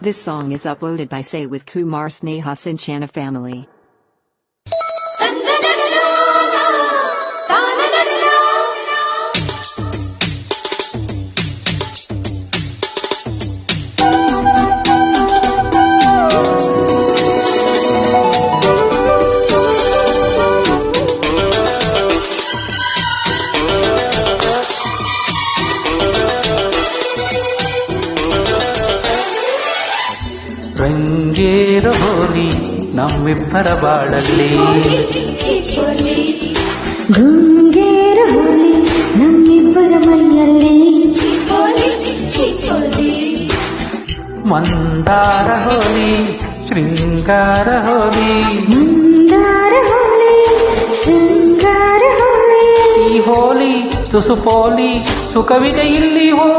This song is uploaded by Say with Kumar Sneha Sinchana family. ರಂಗೇರ ಹೋಲಿ ನಮ್ಮಿಬ್ಬರ ಬಾಳಲ್ಲಿ, ಗುಂಗೇರ ಹೋಲಿ ನಮ್ಮಿಬ್ಬರ ಮೈಯಲ್ಲಿ, ಮಂದಾರ ಹೋಲಿ ಶೃಂಗಾರ ಹೋಲಿ, ಮಂದಾರ ಹೋಲಿ ಶೃಂಗಾರ ಹೋಲಿ. ಈ ಹೋಲಿ ತುಸು ಪೋಲಿ ಸುಖವಿದೆ ಇಲ್ಲಿ ಹೋ.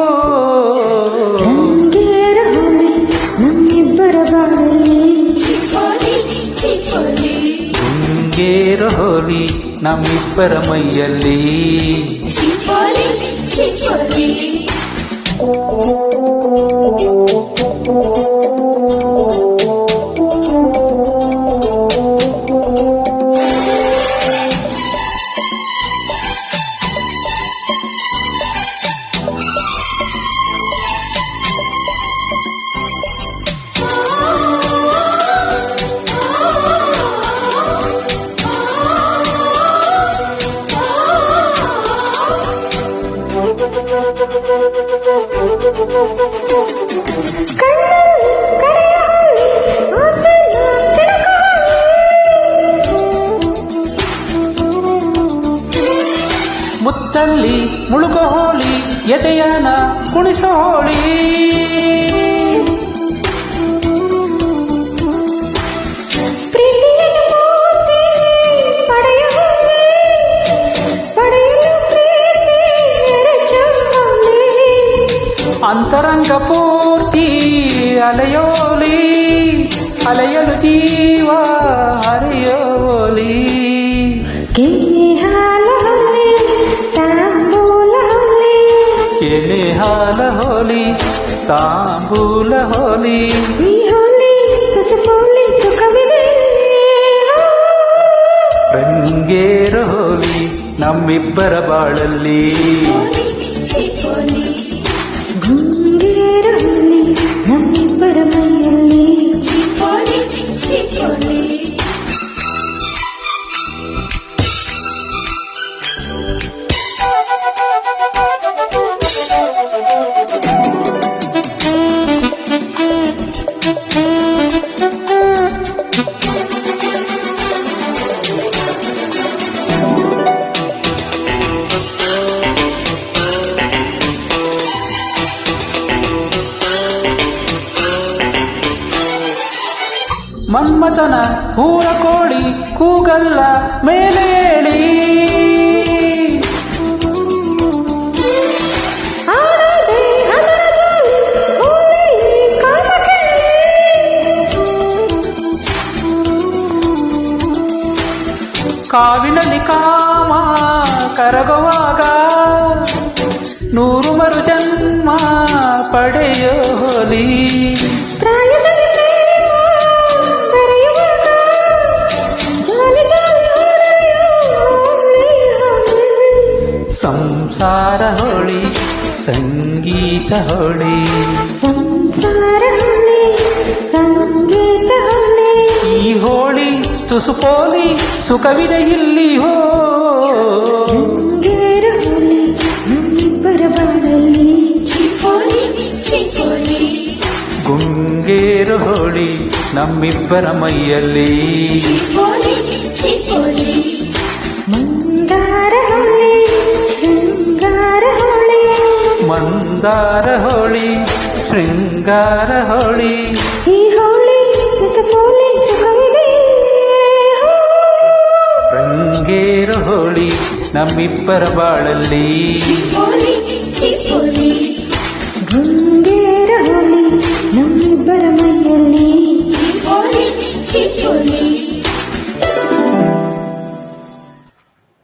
ರಂಗೇರ ಹೋಲಿ ನಮ್ಮಿಬ್ಬರ ಬಾಳಲ್ಲಿ, ಗುಂಗೇರ ಹೋಲಿ ನಮ್ಮಿಬ್ಬರ ಮೈಯಲ್ಲಿ. ಮುತ್ತಲ್ಲಿ ಮುಳುಗೋ ಹೋಳಿ ಎದೆಯಾನ ಕುಣಿಸೋ ಹೋಳಿ, ಅಂತರಂಗ ಪೂರ್ತಿ ಅಲೆಯೋಲಿ, ಅಲೆಯಲು ಜೀವ ಹರಿಯೋಲಿ. ಕೆನೆ ಹಾಲ ಹೋಲಿ ತಾಂಬೂಲ ಹೋಲಿ, ಕೆನೆ ಹಾಲ ಹೋಲಿ ತಾಂಬೂಲ ಹೋಲಿ. ಈ ಹೋಲಿ ತುಸು ಪೋಲಿ ಸುಖವಿದೆ. ರಂಗೇರ ಹೋಲಿ ನಮ್ಮಿಬ್ಬರ ಬಾಳಲ್ಲಿ, ಗುಂಗೇರ ಹೋಲಿ ನಮ್ಮಿಬ್ಬರ ಮೈಯಲ್ಲಿ. ಮನ್ಮಥನ ಹೂರ ಕೋಳಿ ಕೂಗಲ್ಲ ಮೇಲೆ ಏಳಿ, ಕಾವಿನಲ್ಲಿ ಕಾಮ ಕರಗುವಾಗ ನೂರು ಮರು ಜನ್ಮ ಪಡೆಯೋ ಹೋಲಿ. ಸಂಸಾರ ಹೋಳಿ ಸಂಗೀತ ಹೋಳಿ, ಸಂಸಾರ ಹೋಲಿ ಸಂಗೀತ ಹೋಲಿ. ಈ ಹೋಳಿ ತುಸು ಪೋಲಿ ಸುಖವಿದೆ ಇಲ್ಲಿ ಹೋ. ರಂಗೇರ ಹೋಲಿ ನಮ್ಮಿಬ್ಬರ ಬಾಳಲ್ಲಿ, ಗುಂಗೇರ ಹೋಳಿ ನಮ್ಮಿಬ್ಬರ ಮೈಯಲ್ಲಿ. ಮಂದಾರ ಹೋಲಿ ಶೃಂಗಾರ ಹೋಲಿ, ಮಂದಾರ ಹೋಳಿ ಶೃಂಗಾರ ಹೋಳಿ. ಈ ಹೋಲಿ ತುಸು ಪೋಲಿ ಸುಖವಿದೆ. ರಂಗೇರ ಹೋಳಿ ನಮ್ಮಿಬ್ಬರ ಬಾಳಲ್ಲಿ, ಗುಂಗೇರ ಹೋಲಿ ನಮ್ಮಿಬ್ಬರ ಮೈಯಲ್ಲಿ.